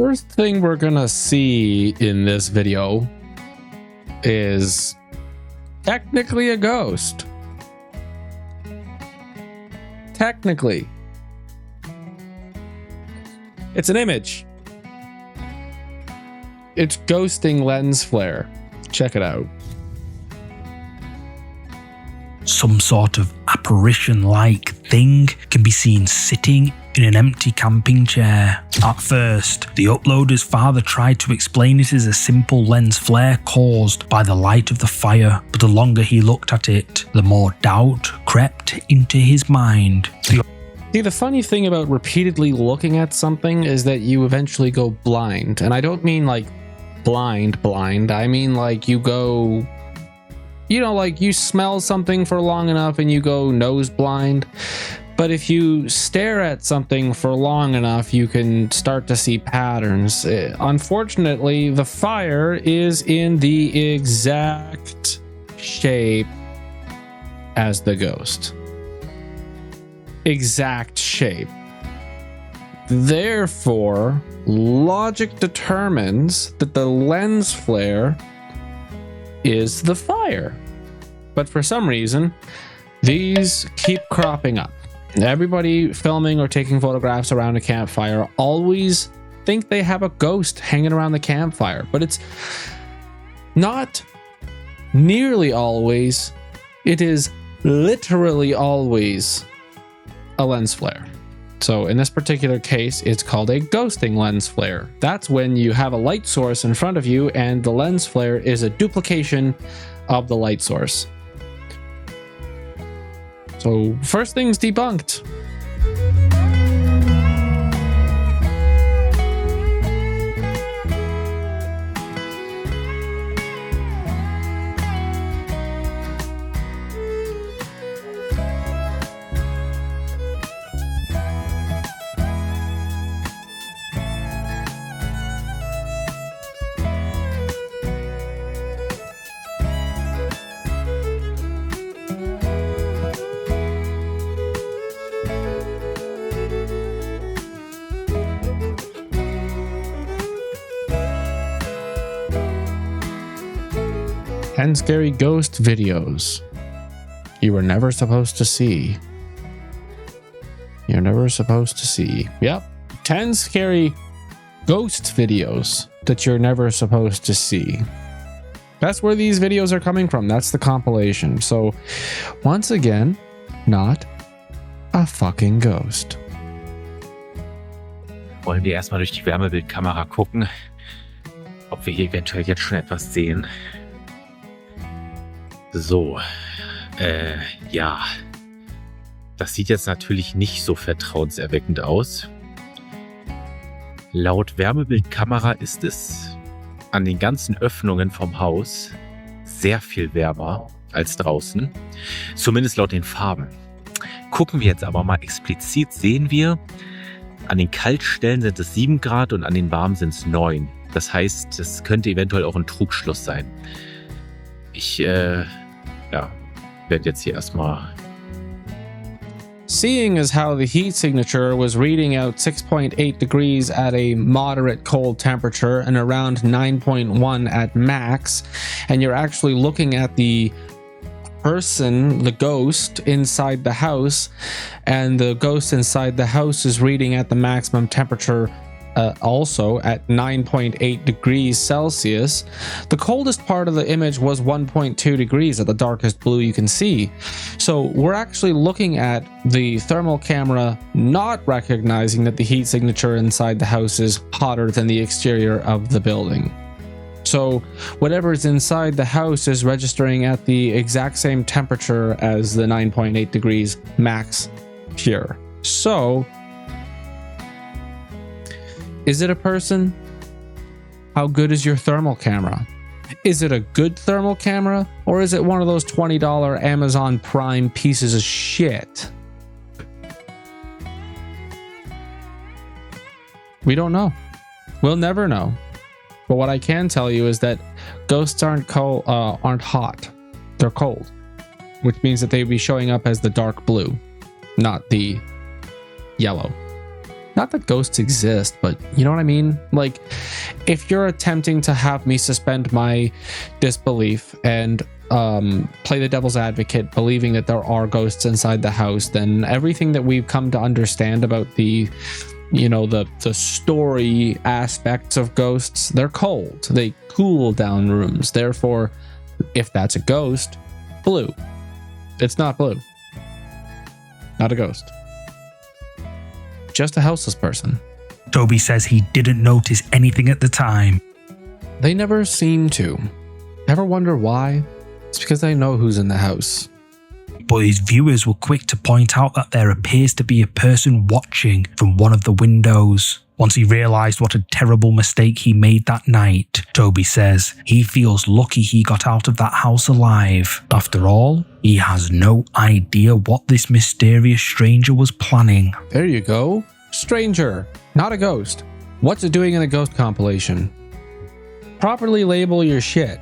First thing we're gonna see in this video is technically a ghost. Technically. It's an image. It's ghosting lens flare. Check it out. Some sort of apparition-like thing can be seen sitting in an empty camping chair. At first, the uploader's father tried to explain it as a simple lens flare caused by the light of the fire, but the longer he looked at it, the more doubt crept into his mind. See, the funny thing about repeatedly looking at something is that you eventually go blind. And I don't mean like blind. I mean like you go, you know, like you smell something for long enough and you go nose blind. But if you stare at something for long enough, you can start to see patterns. Unfortunately, the fire is in the exact shape as the ghost. Exact shape. Therefore, logic determines that the lens flare is the fire. But for some reason, these keep cropping up. Everybody filming or taking photographs around a campfire always think they have a ghost hanging around the campfire, but it's not nearly always. It is literally always a lens flare. So in this particular case, it's called a ghosting lens flare. That's when you have a light source in front of you and the lens flare is a duplication of the light source. So first thing's debunked. And scary ghost videos you were never supposed to see. You're never supposed to see. Yep. 10 scary ghost videos that you're never supposed to see. That's where these videos are coming from. That's the compilation. So once again, not a fucking ghost. Wollen wir erstmal durch die Wärmebildkamera gucken, ob wir hier eventuell jetzt schon etwas sehen. So, ja, das sieht jetzt natürlich nicht so vertrauenserweckend aus. Laut Wärmebildkamera ist es an den ganzen Öffnungen vom Haus sehr viel wärmer als draußen, zumindest laut den Farben. Gucken wir jetzt aber mal explizit, sehen wir, an den Kaltstellen sind es 7 Grad und an den warmen sind es 9. Das heißt, das könnte eventuell auch ein Trugschluss sein. Ich werde jetzt hier erstmal. Seeing as how the heat signature was reading out 6.8 degrees at a moderate cold temperature and around 9.1 at max, and you're actually looking at the person, the ghost, inside the house, and the ghost inside the house is reading at the maximum temperature also at 9.8 degrees Celsius. The coldest part of the image was 1.2 degrees at the darkest blue you can see. So we're actually looking at the thermal camera not recognizing that the heat signature inside the house is hotter than the exterior of the building. So whatever is inside the house is registering at the exact same temperature as the 9.8 degrees max here. So is it a person? How good is your thermal camera? Is it a good thermal camera, or is it one of those $20 Amazon Prime pieces of shit? We don't know. We'll never know. But what I can tell you is that ghosts aren't hot. They're cold, which means that they'd be showing up as the dark blue, not the yellow. Not that ghosts exist, but you know what I mean? Like, if you're attempting to have me suspend my disbelief and play the devil's advocate, believing that there are ghosts inside the house, then everything that we've come to understand about the story aspects of ghosts, they're cold. They cool down rooms. Therefore, if that's a ghost, blue. It's not blue. Not a ghost. Just a houseless person. Toby says he didn't notice anything at the time. They never seem to. Ever wonder why? It's because they know who's in the house. But his viewers were quick to point out that there appears to be a person watching from one of the windows. Once he realised what a terrible mistake he made that night, Toby says he feels lucky he got out of that house alive. After all, he has no idea what this mysterious stranger was planning. There you go. Stranger, not a ghost. What's it doing in a ghost compilation? Properly label your shit.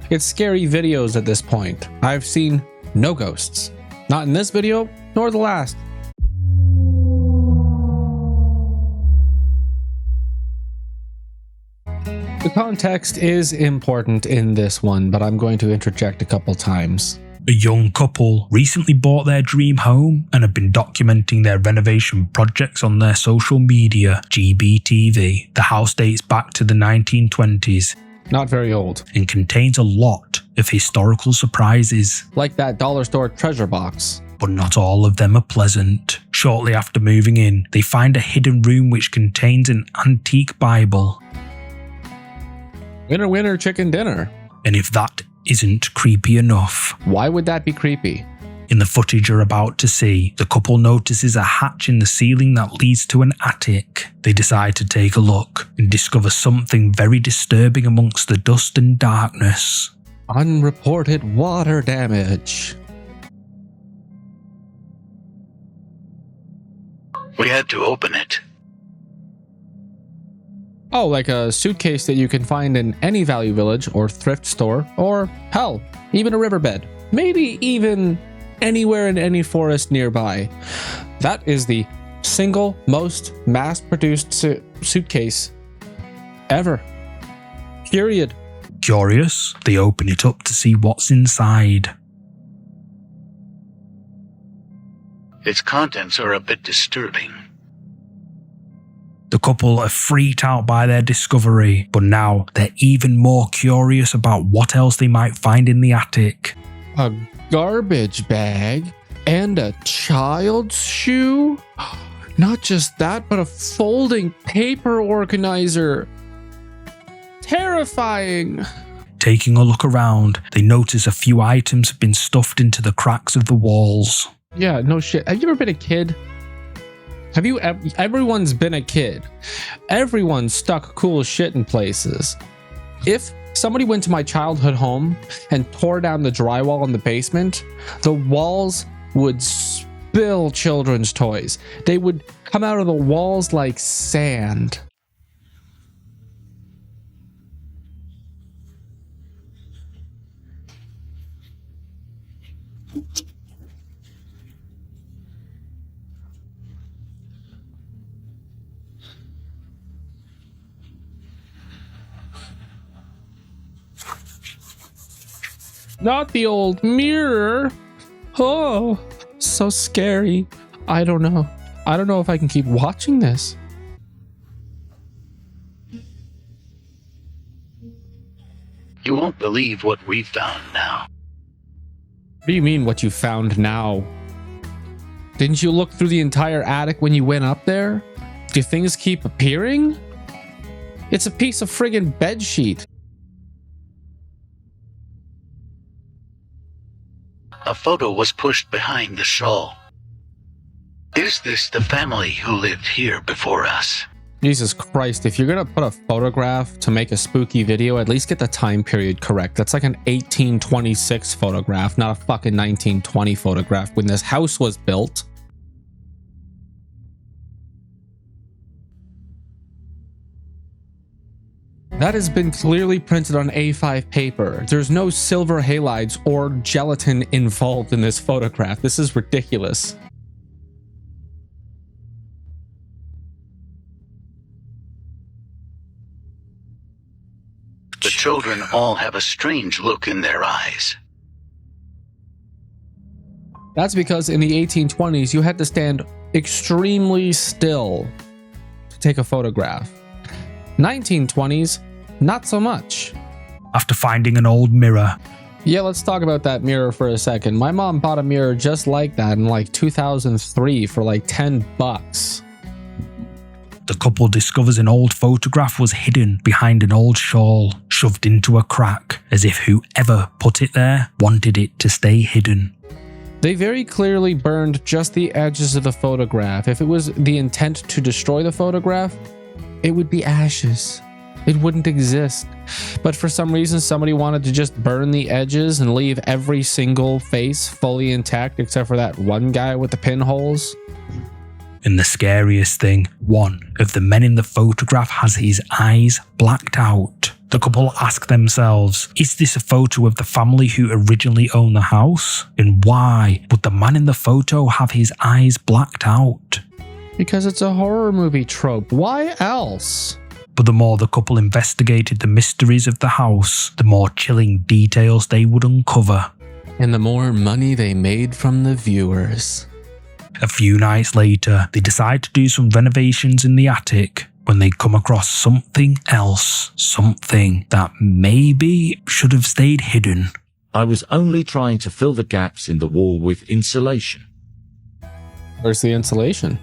It's scary videos at this point. I've seen no ghosts. Not in this video, nor the last. The context is important in this one, but I'm going to interject a couple times. A young couple recently bought their dream home and have been documenting their renovation projects on their social media, GBTV. The house dates back to the 1920s. Not very old. And contains a lot of historical surprises. Like that dollar store treasure box. But not all of them are pleasant. Shortly after moving in, they find a hidden room which contains an antique Bible. Winner, winner, chicken dinner. And if that isn't creepy enough, why would that be creepy? In the footage you're about to see, the couple notices a hatch in the ceiling that leads to an attic. They decide to take a look and discover something very disturbing amongst the dust and darkness. Unreported water damage. We had to open it. Oh, like a suitcase that you can find in any Value Village or thrift store, or hell, even a riverbed. Maybe even anywhere in any forest nearby. That is the single most mass-produced suitcase ever. Period. Curious, they open it up to see what's inside. Its contents are a bit disturbing. The couple are freaked out by their discovery, but now they're even more curious about what else they might find in the attic. A garbage bag and a child's shoe? Not just that, but a folding paper organizer. Terrifying. Taking a look around, they notice a few items have been stuffed into the cracks of the walls. Yeah, no shit. Have you ever been a kid? Have you everyone's been a kid. Everyone stuck cool shit in places. If somebody went to my childhood home and tore down the drywall in the basement, the walls would spill children's toys. They would come out of the walls like sand. Not the old mirror. Oh, so scary. I don't know. I don't know if I can keep watching this. You won't believe what we found now. What do you mean what you found now? Didn't you look through the entire attic when you went up there? Do things keep appearing? It's a piece of friggin' bed sheet. A photo was pushed behind the shawl. Is this the family who lived here before us? Jesus Christ, if you're gonna put a photograph to make a spooky video, at least get the time period correct. That's like an 1826 photograph, not a fucking 1920 photograph when this house was built. That has been clearly printed on A5 paper. There's no silver halides or gelatin involved in this photograph. This is ridiculous. children all have a strange look in their eyes. That's because in the 1820s, you had to stand extremely still to take a photograph. 1920s, not so much. After finding an old mirror, Yeah, let's talk about that mirror for a second. My mom bought a mirror just like that in like 2003 for like 10 bucks. the couple discovers an old photograph was hidden behind an old shawl, shoved into a crack, as if whoever put it there wanted it to stay hidden. They very clearly burned just the edges of the photograph. If it was the intent to destroy the photograph, it would be ashes. It wouldn't exist. But for some reason, somebody wanted to just burn the edges and leave every single face fully intact except for that one guy with the pinholes. And the scariest thing, one of the men in the photograph has his eyes blacked out. The couple ask themselves, is this a photo of the family who originally owned the house? And why would the man in the photo have his eyes blacked out? Because it's a horror movie trope. Why else? But the more the couple investigated the mysteries of the house, the more chilling details they would uncover. And the more money they made from the viewers. A few nights later, they decide to do some renovations in the attic when they come across something else, something that maybe should have stayed hidden. I was only trying to fill the gaps in the wall with insulation. Where's the insulation?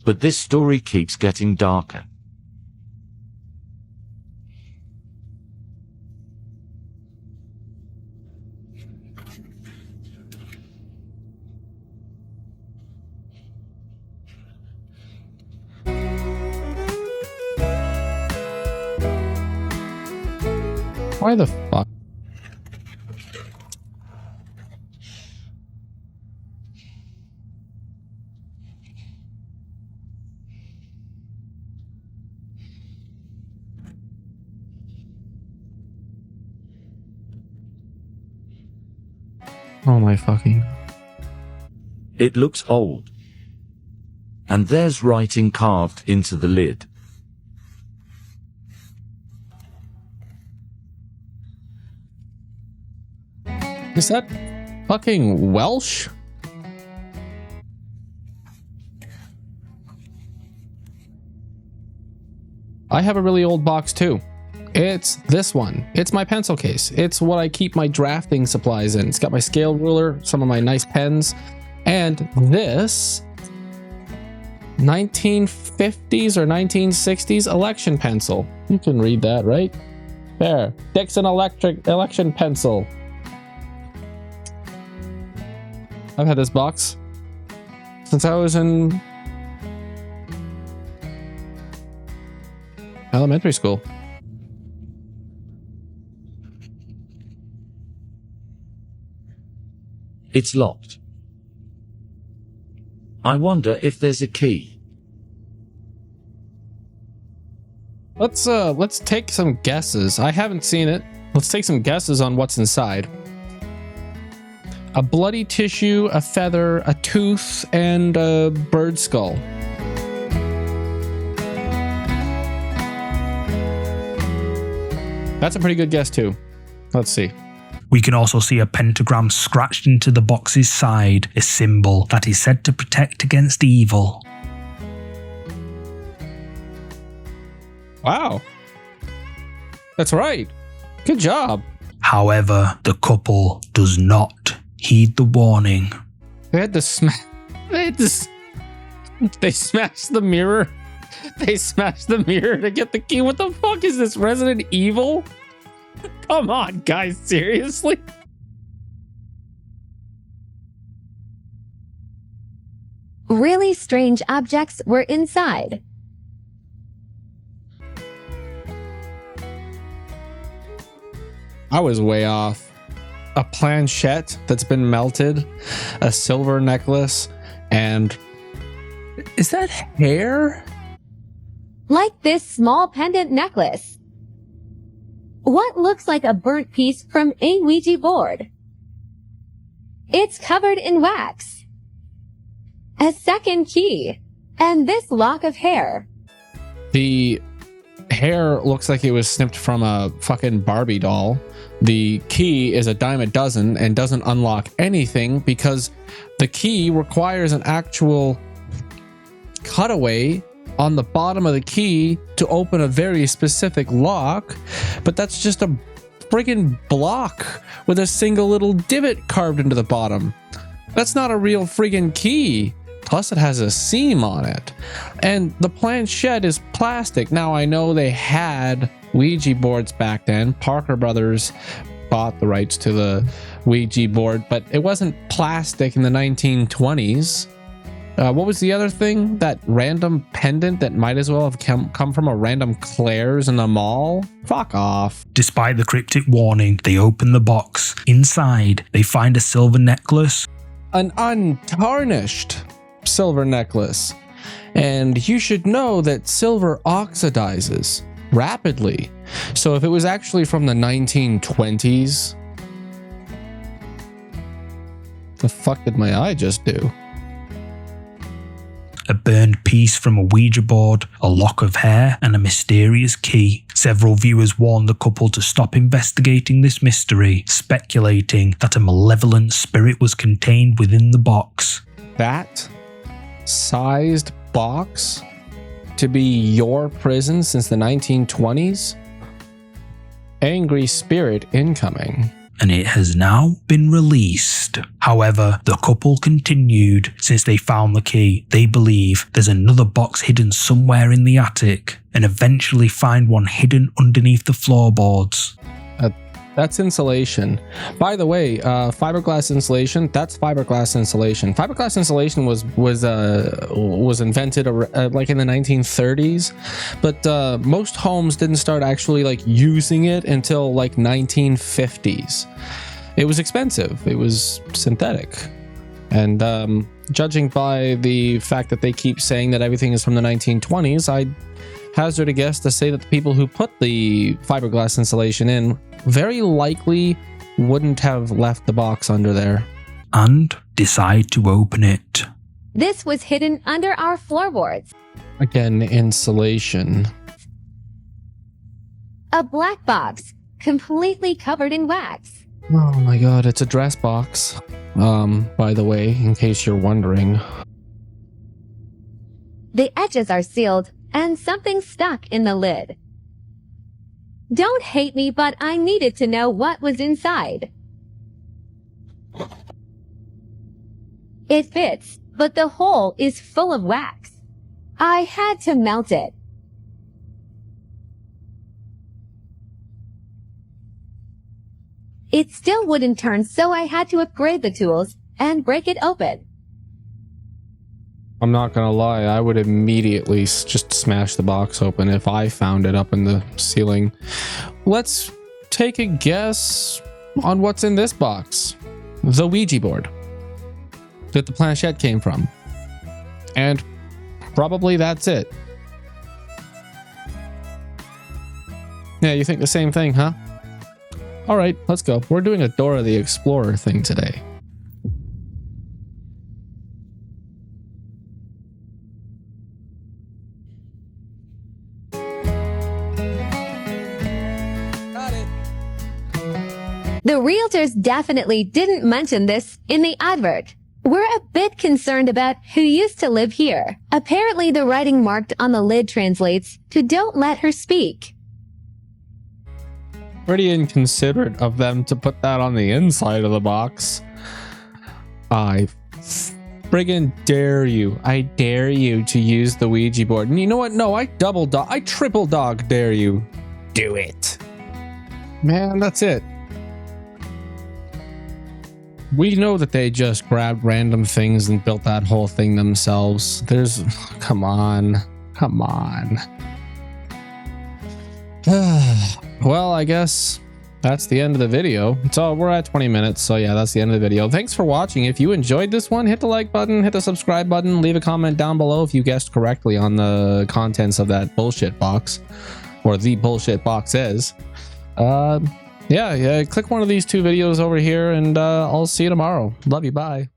But this story keeps getting darker. Why the fuck? Oh my fucking... It looks old. And there's writing carved into the lid. Is that fucking Welsh? I have a really old box too. It's this one. It's my pencil case. It's what I keep my drafting supplies in. It's got my scale ruler, some of my nice pens, and this 1950s or 1960s election pencil. You can read that, right? There. Dixon election pencil. I've had this box since I was in elementary school. It's locked. I wonder if there's a key. Let's take some guesses. I haven't seen it. Let's take some guesses on what's inside. A bloody tissue, a feather, a tooth, and a bird skull. That's a pretty good guess too. Let's see. We can also see a pentagram scratched into the box's side, a symbol that is said to protect against evil. Wow. That's right. Good job. However, the couple does not heed the warning. They had to smash. They smashed the mirror. They smashed the mirror to get the key. What the fuck is this, Resident Evil? Come on, guys, seriously? Really strange objects were inside. I was way off. A planchette that's been melted, a silver necklace, and... Is that hair? Like this small pendant necklace. What looks like a burnt piece from a Ouija board. It's covered in wax. A second key. And this lock of hair. The hair looks like it was snipped from a fucking Barbie doll. The key is a dime a dozen and doesn't unlock anything because the key requires an actual cutaway on the bottom of the key to open a very specific lock, but that's just a friggin' block with a single little divot carved into the bottom. That's not a real friggin' key. Plus it has a seam on it. And the planchette is plastic. Now I know they had Ouija boards back then. Parker Brothers bought the rights to the Ouija board, but it wasn't plastic in the 1920s. What was the other thing? That random pendant that might as well have come from a random Claire's in the mall? Fuck off. Despite the cryptic warning, they open the box. Inside, they find a silver necklace. An untarnished silver necklace. And you should know that silver oxidizes rapidly. So if it was actually from the 1920s, the fuck did my eye just do? A burned piece from a Ouija board, a lock of hair, and a mysterious key. Several viewers warned the couple to stop investigating this mystery, speculating that a malevolent spirit was contained within the box. That sized box to be your prison since the 1920s? Angry spirit incoming. And it has now been released. However, the couple continued since they found the key. They believe there's another box hidden somewhere in the attic and eventually find one hidden underneath the floorboards. That's insulation. By the way, fiberglass insulation, that's fiberglass insulation. Fiberglass insulation was invented like in the 1930s, but most homes didn't start actually like using it until like 1950s. It was expensive. It was synthetic. And judging by the fact that they keep saying that everything is from the 1920s, I'd hazard a guess to say that the people who put the fiberglass insulation in very likely wouldn't have left the box under there. And decide to open it. This was hidden under our floorboards. Again, insulation. A black box, completely covered in wax. Oh my god, it's a dress box. By the way, in case you're wondering. The edges are sealed and something stuck in the lid. Don't hate me, but I needed to know what was inside. It fits, but the hole is full of wax. I had to melt it. It still wouldn't turn, so I had to upgrade the tools and break it open. I'm not gonna lie, I would immediately just smash the box open if I found it up in the ceiling. Let's take a guess on what's in this box. The Ouija board that the planchette came from. And probably that's it. Yeah, you think the same thing, huh? Alright, let's go. We're doing a Dora the Explorer thing today. The realtors definitely didn't mention this in the advert. We're a bit concerned about who used to live here. Apparently the writing marked on the lid translates to "Don't let her speak." Pretty inconsiderate of them to put that on the inside of the box. I friggin' dare you. I dare you to use the Ouija board. And you know what? No, I triple dog dare you. Do it. Man, that's it. We know that they just grabbed random things and built that whole thing themselves. Come on. Well, I guess that's the end of the video. So we're at 20 minutes. So yeah, that's the end of the video. Thanks for watching. If you enjoyed this one, hit the like button, hit the subscribe button, leave a comment down below if you guessed correctly on the contents of that bullshit box, or the bullshit box is. Yeah, click one of these two videos over here, and I'll see you tomorrow. Love you. Bye.